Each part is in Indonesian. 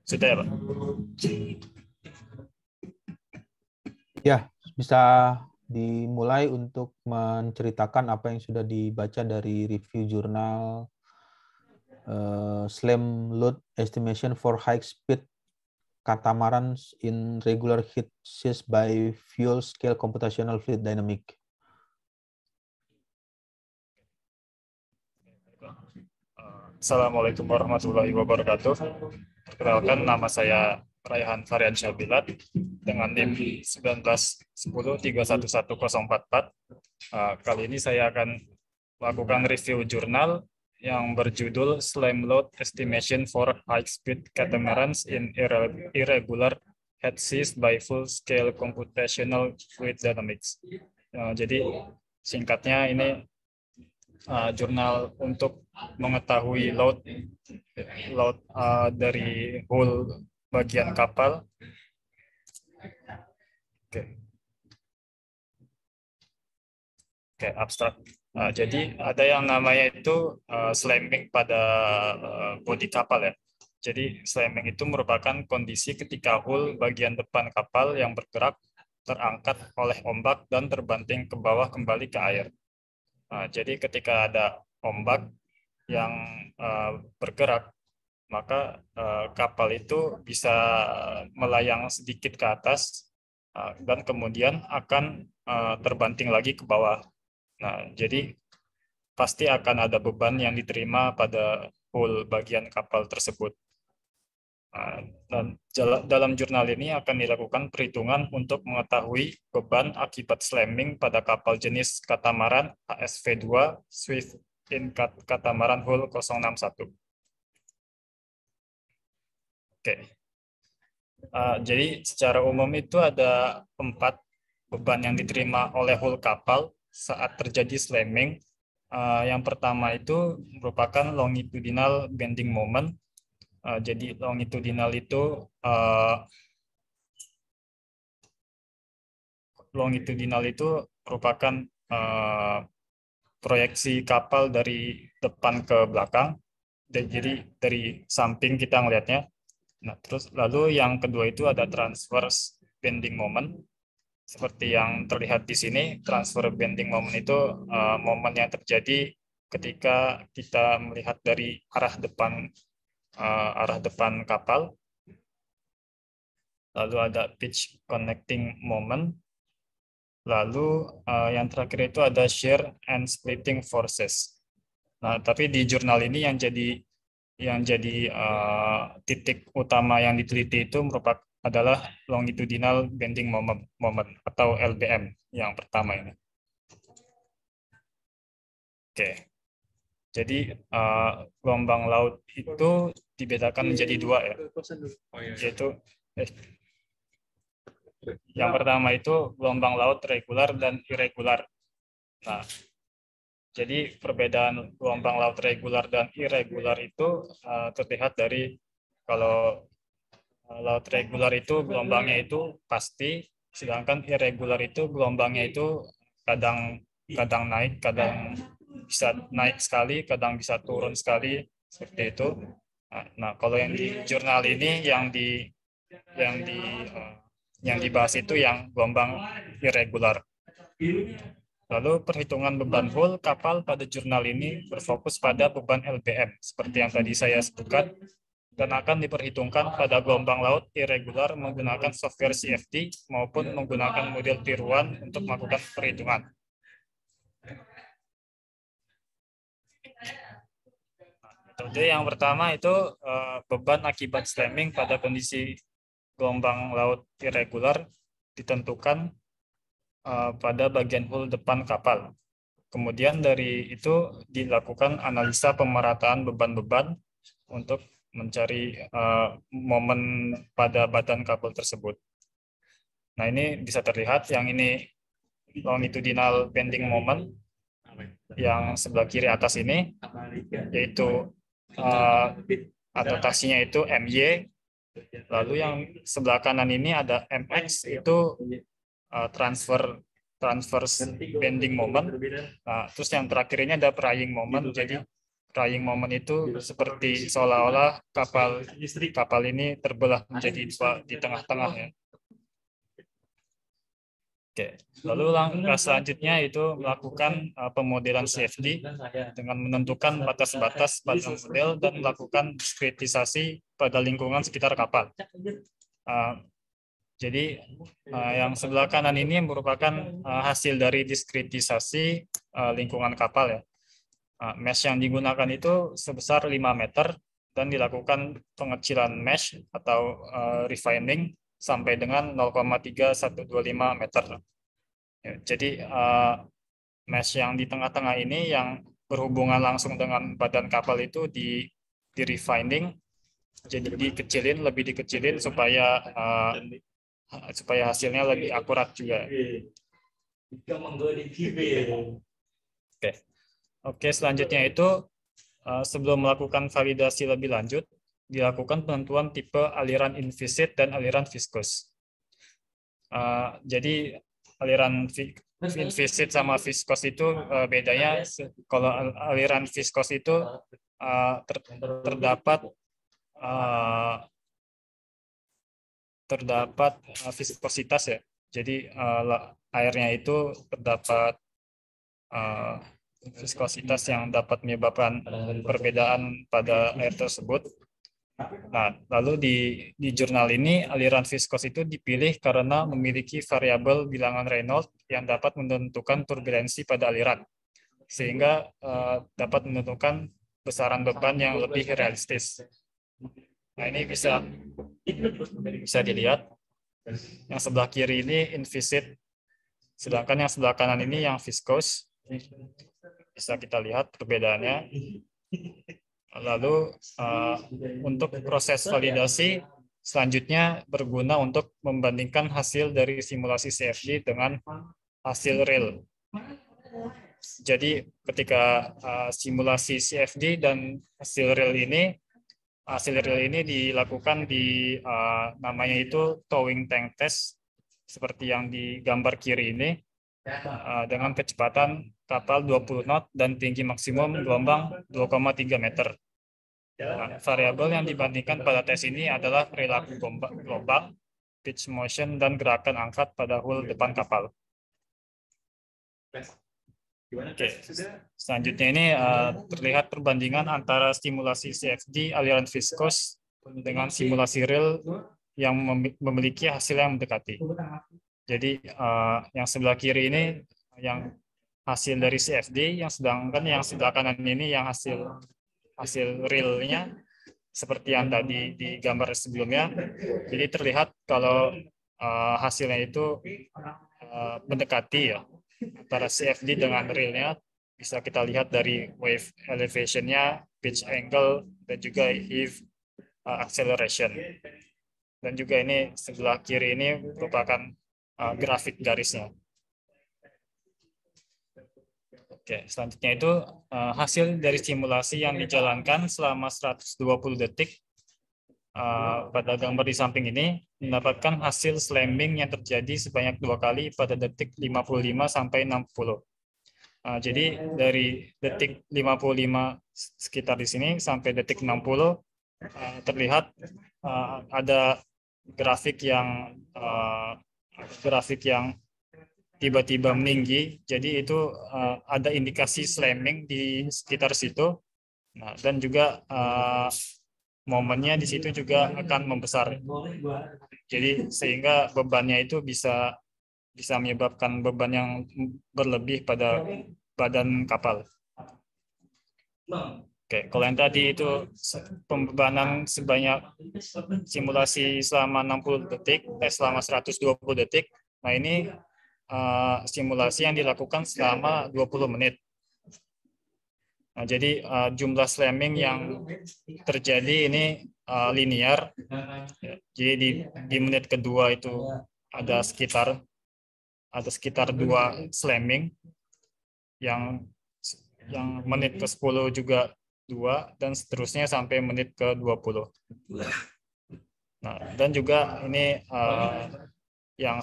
Sudah ya, Pak? Ya, bisa dimulai untuk menceritakan apa yang sudah dibaca dari review jurnal SLAM Load Estimation for High Speed Catamarans in Regular Heat Seas by Fuel Scale Computational Fluid Dynamics. Assalamualaikum warahmatullahi wabarakatuh. Perkenalkan, nama saya Raihan Varian Syabilat dengan NIM 1910311044. Kali ini saya akan melakukan review jurnal yang berjudul SLAM Load Estimation for High Speed Catamarans in Irregular Head Seas by Full Scale Computational Fluid Dynamics. Jadi singkatnya ini jurnal untuk mengetahui load dari hull bagian kapal. Oke, abstrak. Jadi ada yang namanya itu slamming pada bodi kapal ya. Jadi slamming itu merupakan kondisi ketika hull bagian depan kapal yang bergerak terangkat oleh ombak dan terbanting ke bawah kembali ke air. Jadi ketika ada ombak yang bergerak, maka kapal itu bisa melayang sedikit ke atas dan kemudian akan terbanting lagi ke bawah. Nah, jadi pasti akan ada beban yang diterima pada hull bagian kapal tersebut. Dan dalam jurnal ini akan dilakukan perhitungan untuk mengetahui beban akibat slamming pada kapal jenis katamaran HSV2 Swift in katamaran hull 061. Oke. Jadi secara umum itu ada 4 beban yang diterima oleh hull kapal saat terjadi slamming. Yang pertama itu merupakan longitudinal bending moment. Jadi longitudinal itu merupakan proyeksi kapal dari depan ke belakang. Jadi dari samping kita ngelihatnya. Nah, terus lalu yang kedua itu ada transverse bending moment. Seperti yang terlihat di sini, transfer bending moment itu momen yang terjadi ketika kita melihat dari arah depan kapal. Lalu ada pitch connecting moment. Lalu yang terakhir itu ada shear and splitting forces. Nah, tapi di jurnal ini yang jadi titik utama yang diteliti itu adalah longitudinal bending moment atau LBM yang pertama ini. Oke. Jadi gelombang laut itu dibedakan menjadi 2 ya. Yaitu yang pertama itu gelombang laut regular dan irregular. Nah, jadi perbedaan gelombang laut regular dan irregular itu terlihat dari kalau laut regular itu gelombangnya itu pasti, sedangkan irregular itu gelombangnya itu kadang naik, kadang bisa naik sekali, kadang bisa turun sekali, seperti itu. Nah, kalau yang di jurnal ini yang dibahas itu yang gelombang irregular. Lalu perhitungan beban hull kapal pada jurnal ini berfokus pada beban LBM, seperti yang tadi saya sebutkan, dan akan diperhitungkan pada gelombang laut irregular menggunakan software CFD maupun menggunakan model tiruan untuk melakukan perhitungan. Metode yang pertama itu beban akibat slamming pada kondisi gelombang laut irregular ditentukan pada bagian hull depan kapal. Kemudian dari itu dilakukan analisa pemerataan beban-beban untuk mencari momen pada badan kabel tersebut. Nah, ini bisa terlihat yang ini longitudinal bending moment yang sebelah kiri atas ini, yaitu adaptasinya itu MY. Lalu yang sebelah kanan ini ada MX, itu transverse bending moment. Nah, terus yang terakhir ini ada prying moment. Jadi frying moment itu seperti seolah-olah kapal ini terbelah menjadi dua di tengah-tengah ya. Oke, lalu langkah selanjutnya itu melakukan pemodelan CFD dengan menentukan batas-batas pada model dan melakukan diskretisasi pada lingkungan sekitar kapal. Jadi yang sebelah kanan ini merupakan hasil dari diskretisasi lingkungan kapal ya. Mesh yang digunakan itu sebesar 5 meter dan dilakukan pengecilan mesh atau refining sampai dengan 0,3125 meter. Ya, jadi mesh yang di tengah-tengah ini yang berhubungan langsung dengan badan kapal itu di refining, jadi lebih dikecilin supaya hasilnya lebih akurat juga. Oke, selanjutnya itu sebelum melakukan validasi lebih lanjut, dilakukan penentuan tipe aliran invisit dan aliran viscous. Jadi aliran invisit sama viscous itu bedanya, kalau aliran viscous itu terdapat viskositas ya. Jadi airnya itu terdapat viskositas yang dapat menyebabkan perbedaan pada air tersebut. Nah, lalu di jurnal ini aliran viskos itu dipilih karena memiliki variabel bilangan Reynolds yang dapat menentukan turbulensi pada aliran, sehingga dapat menentukan besaran beban yang lebih realistis. Nah, ini bisa dilihat. Yang sebelah kiri ini invisit, sedangkan yang sebelah kanan ini yang viskos. Bisa kita lihat perbedaannya. Lalu untuk proses validasi selanjutnya berguna untuk membandingkan hasil dari simulasi CFD dengan hasil real. Jadi ketika simulasi CFD dan hasil real ini dilakukan di namanya itu towing tank test seperti yang di gambar kiri ini dengan kecepatan kapal 20 knot dan tinggi maksimum gelombang 2,3 meter. Nah, variabel yang dibandingkan pada tes ini adalah perilaku gelombang, pitch motion, dan gerakan angkat pada hull depan kapal. Oke, selanjutnya ini terlihat perbandingan antara simulasi CFD aliran viskos dengan simulasi real yang memiliki hasil yang mendekati. Jadi yang sebelah kiri ini yang hasil dari CFD, sedangkan yang sebelah kanan ini yang hasil realnya seperti yang tadi di gambar sebelumnya. Jadi terlihat kalau hasilnya itu mendekati ya antara CFD dengan realnya. Bisa kita lihat dari wave elevation-nya, pitch angle, dan juga heave acceleration. Dan juga ini sebelah kiri ini merupakan grafik garisnya. Oke, selanjutnya itu hasil dari simulasi yang dijalankan selama 120 detik. Pada gambar di samping ini mendapatkan hasil slamming yang terjadi sebanyak 2 kali pada detik 55 sampai 60. Jadi dari detik 55 sekitar di sini sampai detik 60 terlihat ada grafik yang tiba-tiba meninggi, jadi itu ada indikasi slamming di sekitar situ. Nah, dan juga momennya di situ juga akan membesar. Jadi sehingga bebannya itu bisa menyebabkan beban yang berlebih pada badan kapal. Oke, kalau yang tadi itu pembebanan sebanyak simulasi selama 60 detik, selama 120 detik. Nah, ini simulasi yang dilakukan selama 20 menit. Nah, jadi jumlah slamming yang terjadi ini linear. Jadi di menit kedua itu ada sekitar 2 slamming, yang menit ke-10 juga 2, dan seterusnya sampai menit ke-20. Nah, dan juga ini yang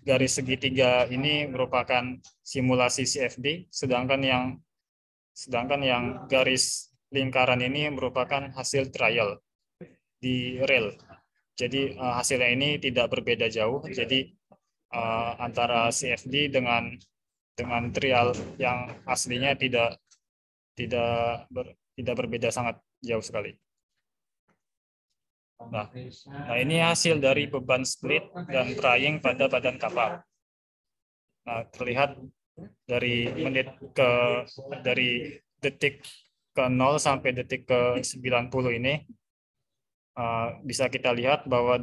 garis segitiga ini merupakan simulasi CFD, sedangkan yang garis lingkaran ini merupakan hasil trial di rail. Jadi hasilnya ini tidak berbeda jauh. Jadi antara CFD dengan trial yang aslinya tidak berbeda sangat jauh sekali. Nah, ini hasil dari beban split dan prying pada badan kapal. Nah, terlihat dari detik ke 0 sampai detik ke 90 ini bisa kita lihat bahwa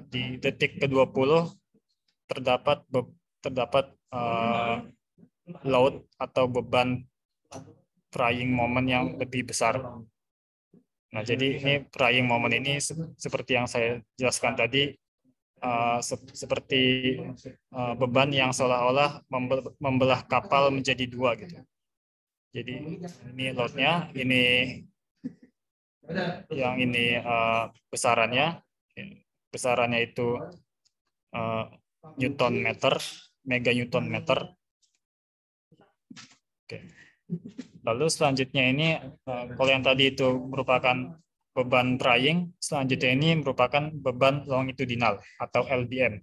di detik ke 20 terdapat load atau beban prying moment yang lebih besar. Nah, jadi ini prying moment ini seperti yang saya jelaskan tadi, seperti beban yang seolah-olah membelah kapal menjadi dua gitu. Jadi ini loadnya, ini besarannya itu Newton meter, mega Newton meter. Oke. Lalu selanjutnya ini, kalau yang tadi itu merupakan beban prying, selanjutnya ini merupakan beban longitudinal atau LBM.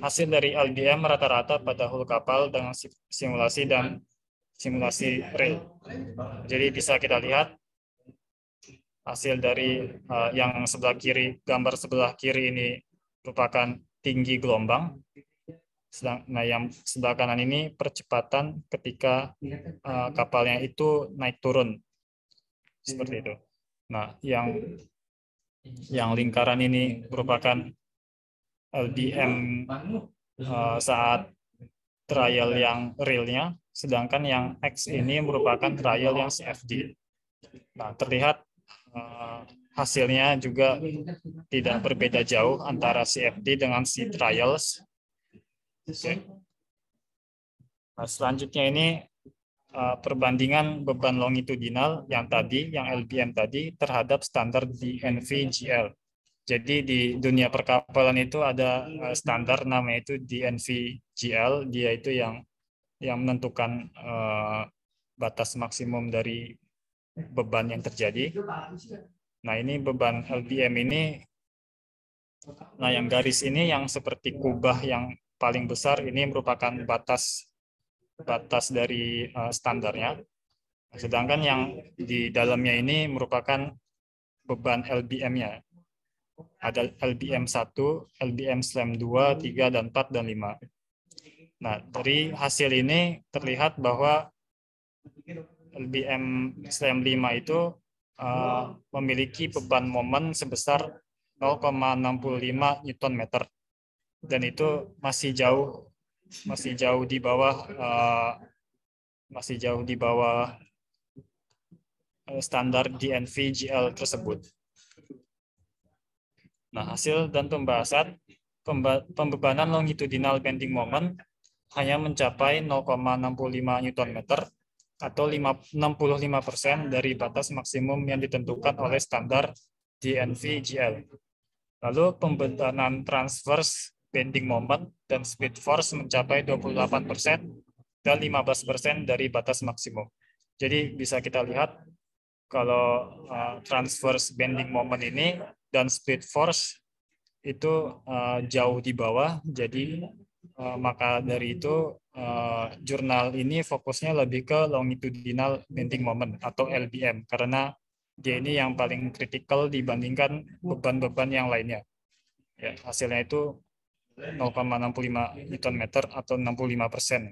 Hasil dari LBM rata-rata pada hull kapal dengan simulasi rail. Jadi bisa kita lihat hasil dari yang sebelah kiri, gambar sebelah kiri ini merupakan tinggi gelombang. Nah, yang sebelah kanan ini percepatan ketika kapalnya itu naik turun, seperti itu. Nah, yang lingkaran ini merupakan LBM saat trial yang realnya, sedangkan yang X ini merupakan trial yang CFD. Nah, terlihat hasilnya juga tidak berbeda jauh antara CFD dengan C trials. Okay. Nah, selanjutnya ini perbandingan beban longitudinal yang LBM tadi terhadap standar DNV-GL. Jadi di dunia perkapalan itu ada standar namanya itu DNV-GL, dia itu yang menentukan batas maksimum dari beban yang terjadi. Nah, ini beban LBM ini, nah yang garis ini yang seperti kubah yang paling besar ini merupakan batas dari standarnya. Sedangkan yang di dalamnya ini merupakan beban LBM-nya. Ada LBM 1, LBM slam 2, 3, dan 4, dan 5. Nah, dari hasil ini terlihat bahwa LBM slam 5 itu memiliki beban momen sebesar 0,65 Newton meter. Dan itu masih jauh di bawah standar DNV-GL tersebut. Nah, hasil dan pembahasan pembebanan longitudinal bending moment hanya mencapai 0,65 Newton meter atau 65% dari batas maksimum yang ditentukan oleh standar DNV-GL. Lalu pembebanan transverse bending moment dan speed force mencapai 28% dan 15% dari batas maksimum. Jadi bisa kita lihat kalau transverse bending moment ini dan speed force itu jauh di bawah. Jadi maka dari itu jurnal ini fokusnya lebih ke longitudinal bending moment atau LBM karena dia ini yang paling kritikal dibandingkan beban-beban yang lainnya. Ya, hasilnya itu 0,65 Newton meter atau 65%.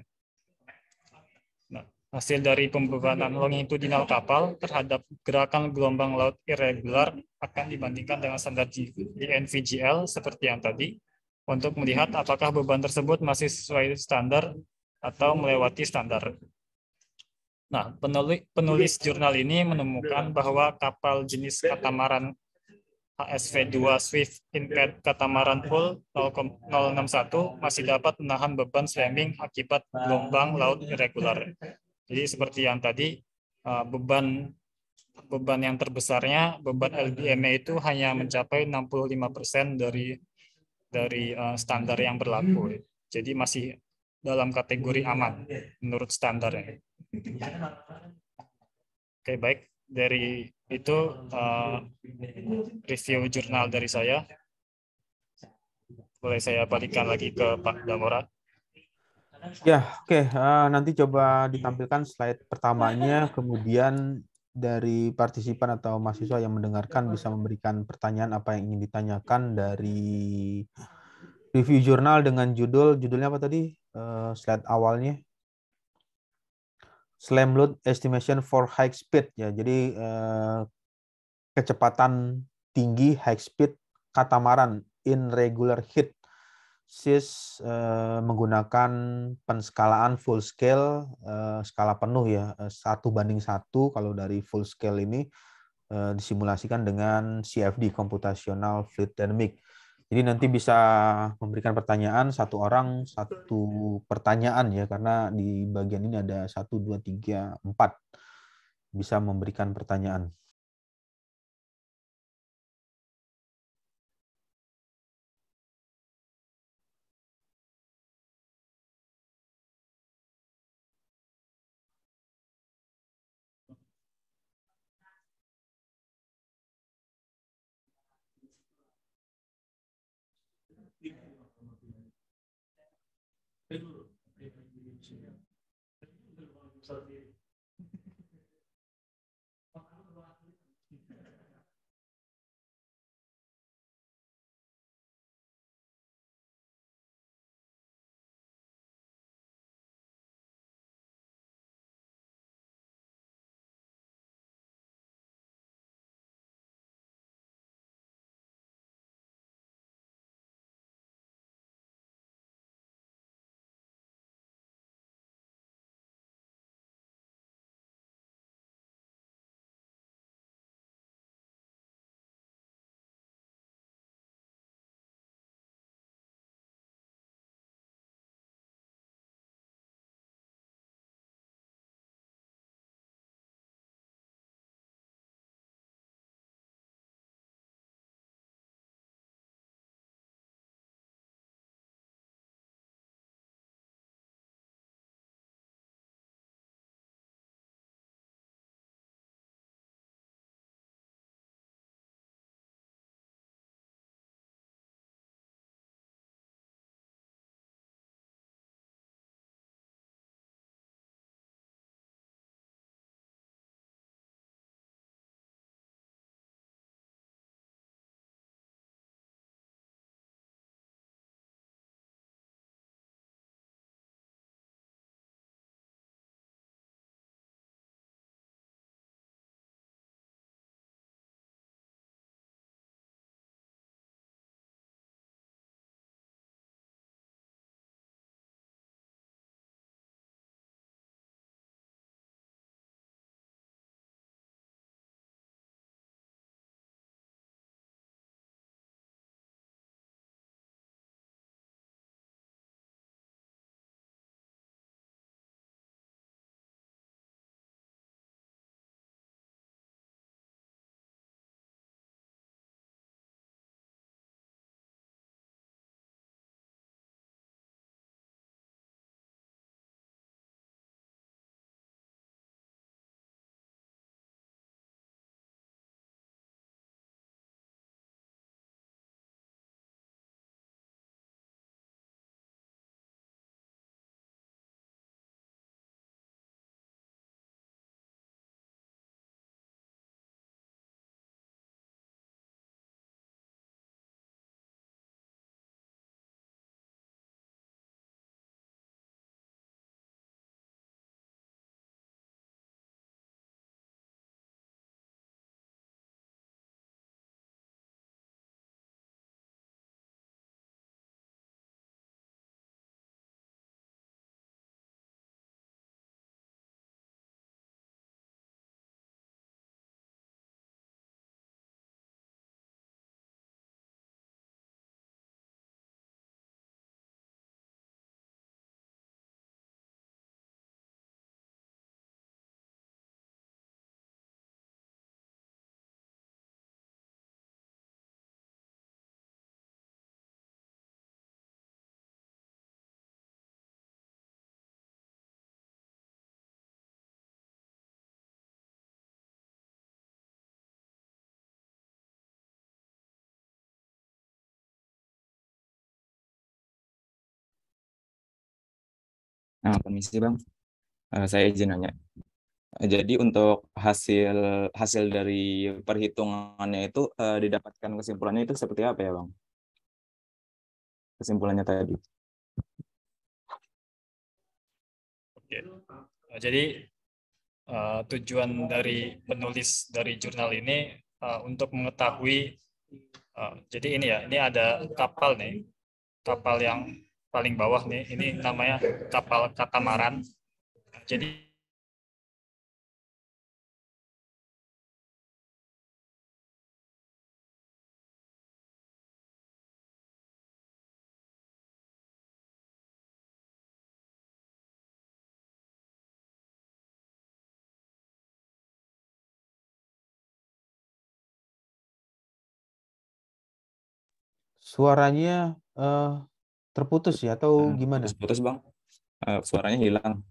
Nah, hasil dari pembebanan longitudinal kapal terhadap gerakan gelombang laut irregular akan dibandingkan dengan standar DNV-GL seperti yang tadi untuk melihat apakah beban tersebut masih sesuai standar atau melewati standar. Nah, penulis jurnal ini menemukan bahwa kapal jenis katamaran HSV2 Swift Imped Catamaran Hull 061 masih dapat menahan beban slamming akibat gelombang laut irregular. Jadi seperti yang tadi, beban yang terbesarnya, beban LBM-nya itu hanya mencapai 65% dari standar yang berlaku. Jadi masih dalam kategori aman menurut standarnya. Oke, baik. Dari itu review jurnal dari saya. Boleh saya balikan lagi ke Pak Damora. Ya, oke. Nanti coba ditampilkan slide pertamanya, kemudian dari partisipan atau mahasiswa yang mendengarkan bisa memberikan pertanyaan apa yang ingin ditanyakan dari review jurnal dengan judulnya apa tadi? Slide awalnya. Slam load estimation for high speed ya. Jadi kecepatan tinggi high speed katamaran in regular heat SIS menggunakan penskalaan full scale, skala penuh ya, 1:1 kalau dari full scale ini disimulasikan dengan CFD, Computational Fluid Dynamics. Jadi nanti bisa memberikan pertanyaan, satu orang satu pertanyaan ya, karena di bagian ini ada 1, 2, 3, 4 bisa memberikan pertanyaan. Nah, permisi Bang. Saya izin nanya. Jadi untuk hasil hasil dari perhitungannya itu didapatkan kesimpulannya itu seperti apa ya Bang? Kesimpulannya tadi. Oke. Jadi tujuan dari penulis dari jurnal ini untuk mengetahui, jadi ini ya, ini ada kapal nih, kapal yang paling bawah nih, ini namanya kapal katamaran. Jadi Suaranya terputus ya atau gimana? Putus-putus Bang. Suaranya hilang.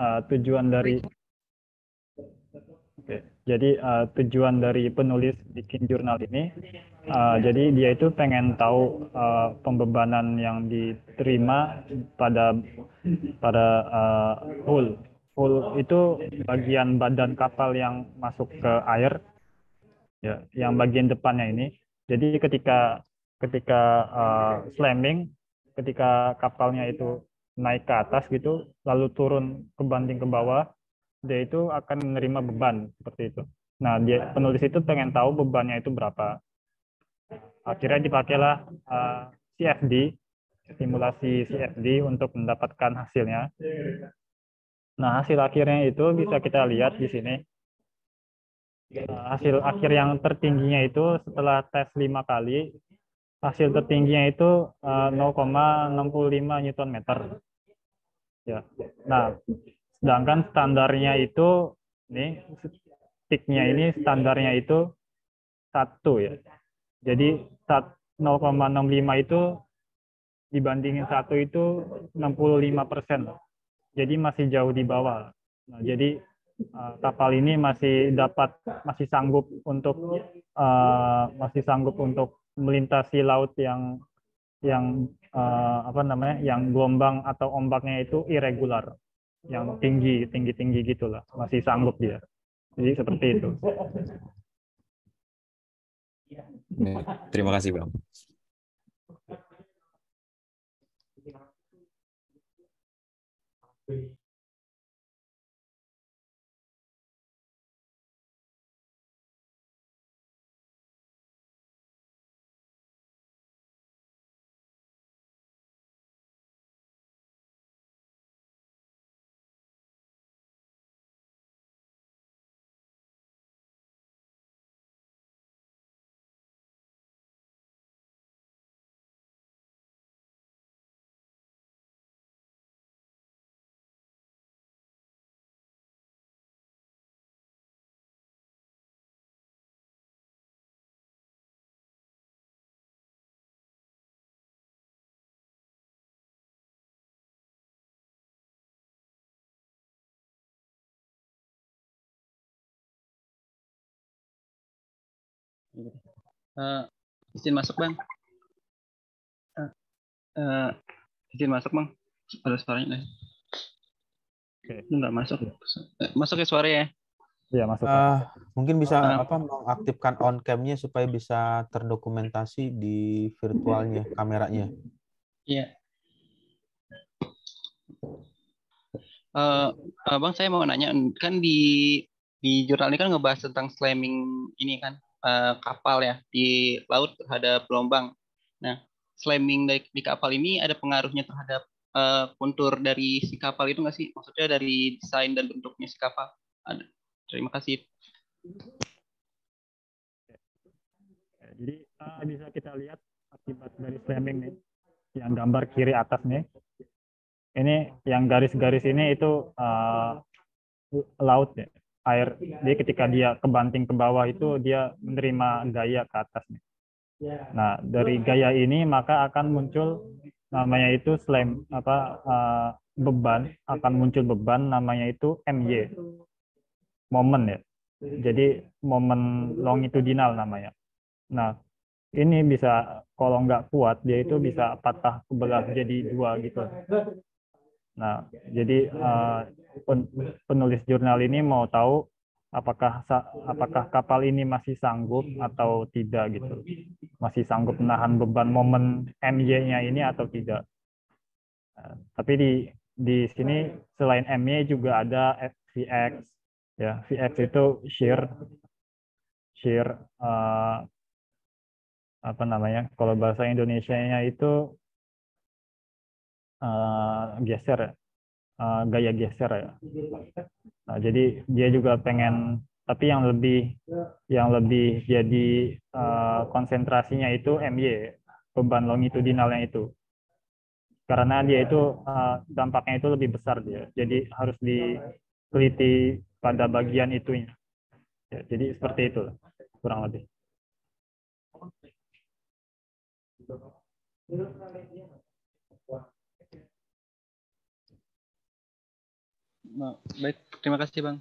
tujuan dari Oke. Jadi tujuan dari penulis bikin jurnal ini, jadi dia itu pengen tahu pembebanan yang diterima pada pada hull. Hull itu bagian badan kapal yang masuk ke air, ya, yang bagian depannya ini. Jadi ketika ketika slamming, ketika kapalnya itu naik ke atas gitu, lalu turun ke banding ke bawah, dia itu akan menerima beban seperti itu. Nah, dia penulis itu pengen tahu bebannya itu berapa. Akhirnya dipakailah CFD, simulasi CFD untuk mendapatkan hasilnya. Nah, hasil akhirnya itu bisa kita lihat di sini. Hasil akhir yang tertingginya itu setelah tes 5 kali, hasil tertingginya itu 0,65 Newton meter. Ya. Nah, sedangkan standarnya itu nih, peaknya ini standarnya itu 1 ya. Jadi 0,65 itu dibandingin 1 itu 65%. Jadi masih jauh di bawah. Nah, jadi kapal ini masih sanggup untuk melintasi laut yang gelombang atau ombaknya itu irregular, yang tinggi tinggi tinggi gitulah, masih sanggup dia. Jadi seperti itu. Ya, terima kasih Bang. Izin masuk bang. Izin masuk bang. Ada suaranya nggak? Oke. Nggak masuk. Masuk ya suaranya ya? Iya, masuk. Mungkin bisa mengaktifkan on cam-nya supaya bisa terdokumentasi di virtualnya, kameranya. Iya. Bang, saya mau nanya, kan di jurnal ini kan ngebahas tentang slamming ini kan, kapal ya di laut terhadap gelombang. Nah, slamming di kapal ini ada pengaruhnya terhadap kontur dari si kapal itu nggak sih? Maksudnya dari desain dan bentuknya si kapal. Ada. Terima kasih. Jadi bisa kita lihat akibat dari slamming nih, yang gambar kiri atas nih. Ini yang garis-garis ini itu laut ya, air. Jadi ketika dia kebanting ke bawah itu dia menerima gaya ke atas nih. Nah, dari gaya ini maka akan muncul namanya itu beban, akan muncul beban namanya itu MY, momen ya. Jadi momen longitudinal namanya. Nah, ini bisa kalau nggak kuat dia itu bisa patah belah jadi dua gitu. Nah, jadi penulis jurnal ini mau tahu apakah kapal ini masih sanggup atau tidak gitu. Masih sanggup menahan beban momen MY-nya ini atau tidak. Nah, tapi di sini selain MY juga ada VX ya. VX itu shear apa namanya? Kalau bahasa Indonesianya itu geser ya. Gaya geser ya. Nah, jadi dia juga pengen, tapi yang lebih jadi konsentrasinya itu MY, beban longitudinalnya itu. Karena dia itu dampaknya itu lebih besar dia. Jadi harus diteliti pada bagian itunya. Ya, jadi seperti itu kurang lebih. Nah, baik, terima kasih bang.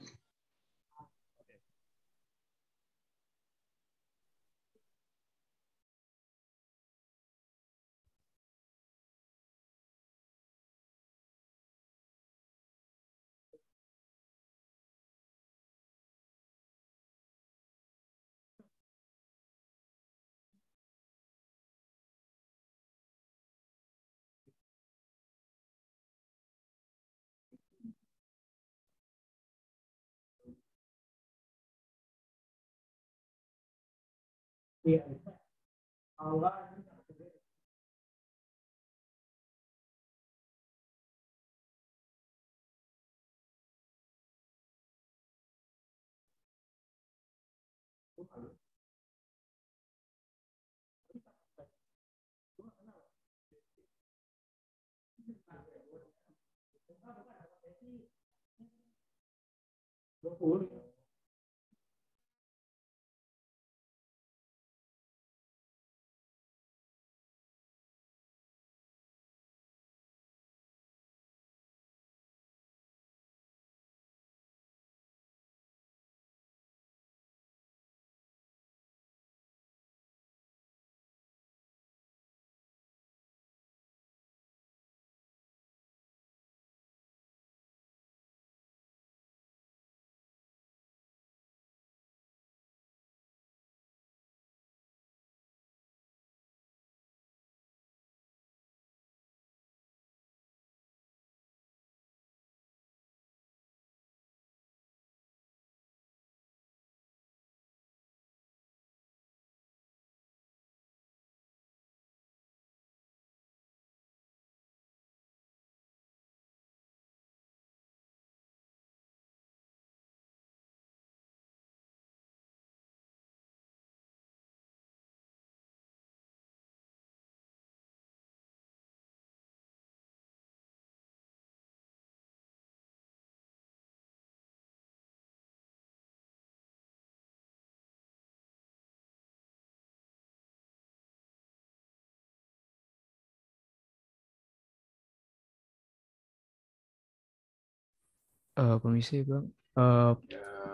Permisi Bang,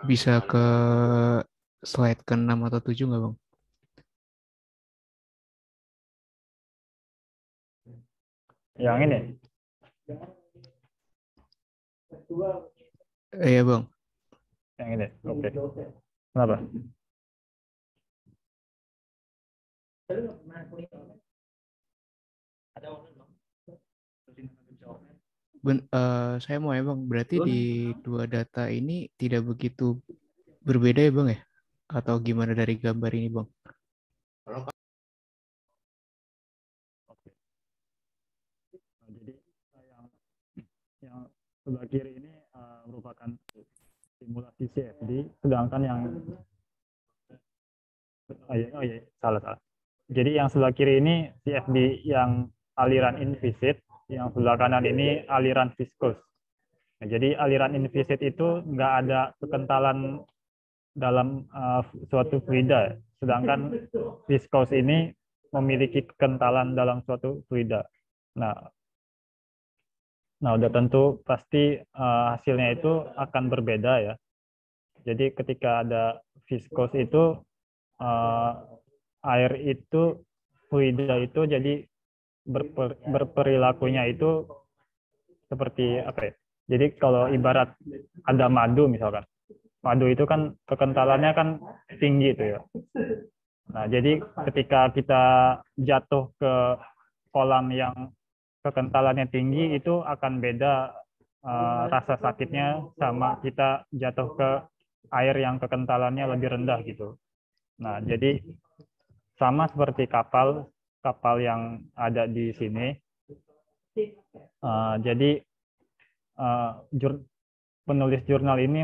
bisa ke slide ke-6 atau 7 nggak Bang? Yang ini. Iya Bang. Yang ini. Oke. Kenapa? Saya mau ya Bang, berarti di dua data ini tidak begitu berbeda ya Bang ya? Atau gimana dari gambar ini Bang? Jadi yang sebelah kiri ini merupakan simulasi CFD, sedangkan yang salah. Jadi yang sebelah kiri ini CFD yang aliran invisit, yang sebelah kanan ini aliran viscous. Nah, jadi aliran invisit itu nggak ada kekentalan dalam suatu fluida, sedangkan viscous ini memiliki kekentalan dalam suatu fluida. Nah, udah tentu pasti hasilnya itu akan berbeda ya. Jadi ketika ada viscous itu air itu fluida itu jadi berperilakunya itu seperti apa ya? Jadi kalau ibarat ada madu misalkan, madu itu kan kekentalannya kan tinggi itu ya. Nah, jadi ketika kita jatuh ke kolam yang kekentalannya tinggi itu akan beda rasa sakitnya sama kita jatuh ke air yang kekentalannya lebih rendah gitu. Nah, jadi sama seperti kapal yang ada di sini. Jadi penulis jurnal ini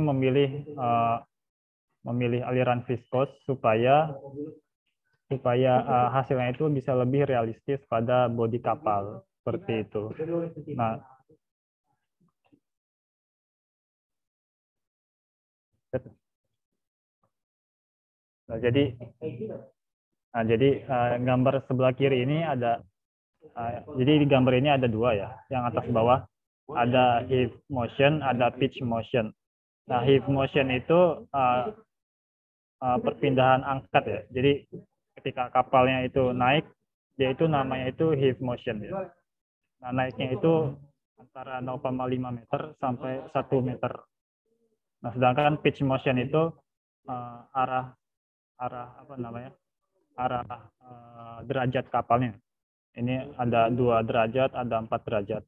memilih aliran viskos supaya hasilnya itu bisa lebih realistis pada bodi kapal seperti itu. Jadi gambar sebelah kiri ini ada jadi di gambar ini ada dua ya, yang atas bawah ada heave motion, ada pitch motion. Nah, heave motion itu perpindahan angkat ya. Jadi ketika kapalnya itu naik, dia itu namanya itu heave motion ya. Nah, naiknya itu antara 0,5 meter sampai 1 meter. Nah, sedangkan pitch motion itu arah derajat kapalnya. Ini ada 2 derajat, ada 4 derajat.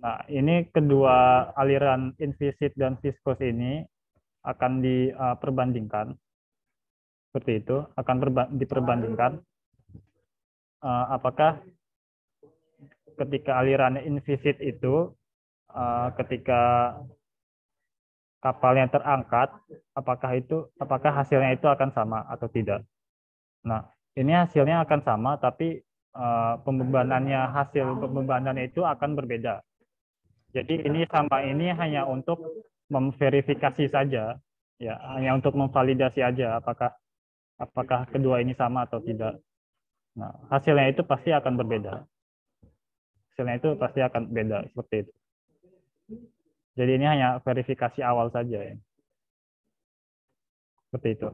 Nah, ini kedua aliran invisit dan viscous ini akan diperbandingkan. Seperti itu, akan diperbandingkan. Apakah ketika aliran invisit itu, ketika kapalnya terangkat, apakah hasilnya itu akan sama atau tidak? Nah, ini hasilnya akan sama, tapi hasil pembebanannya itu akan berbeda. Jadi ini sama ini hanya untuk memverifikasi saja, ya, hanya untuk memvalidasi aja apakah kedua ini sama atau tidak. Nah, hasilnya itu pasti akan berbeda. Hasilnya itu pasti akan beda seperti itu. Jadi ini hanya verifikasi awal saja ya. Seperti itu.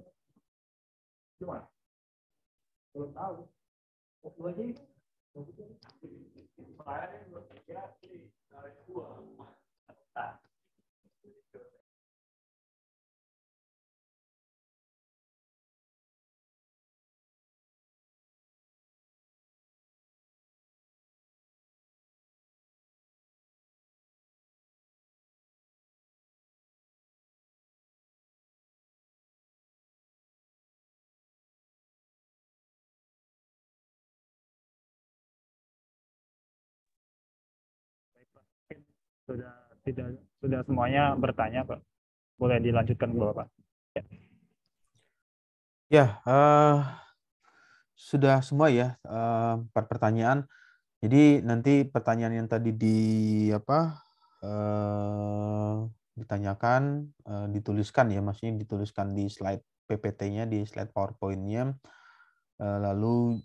Sudah semuanya bertanya, Pak. Boleh dilanjutkan ke Bapak. Ya, sudah semua ya, 4 pertanyaan. Jadi nanti pertanyaan yang tadi ditanyakan, dituliskan ya, maksudnya dituliskan di slide PPT-nya, di slide PowerPoint-nya. Lalu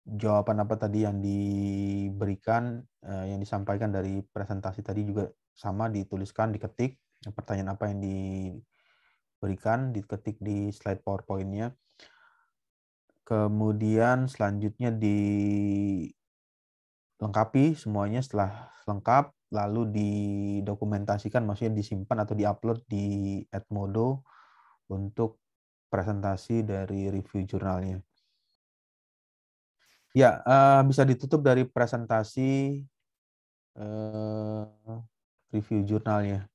jawaban apa tadi yang diberikan, yang disampaikan dari presentasi tadi juga sama dituliskan, diketik. Pertanyaan apa yang diberikan, diketik di slide PowerPoint-nya. Kemudian selanjutnya lengkapi semuanya. Setelah lengkap, lalu didokumentasikan, maksudnya disimpan atau diupload di Edmodo untuk presentasi dari review jurnalnya. Ya, bisa ditutup dari presentasi review jurnalnya.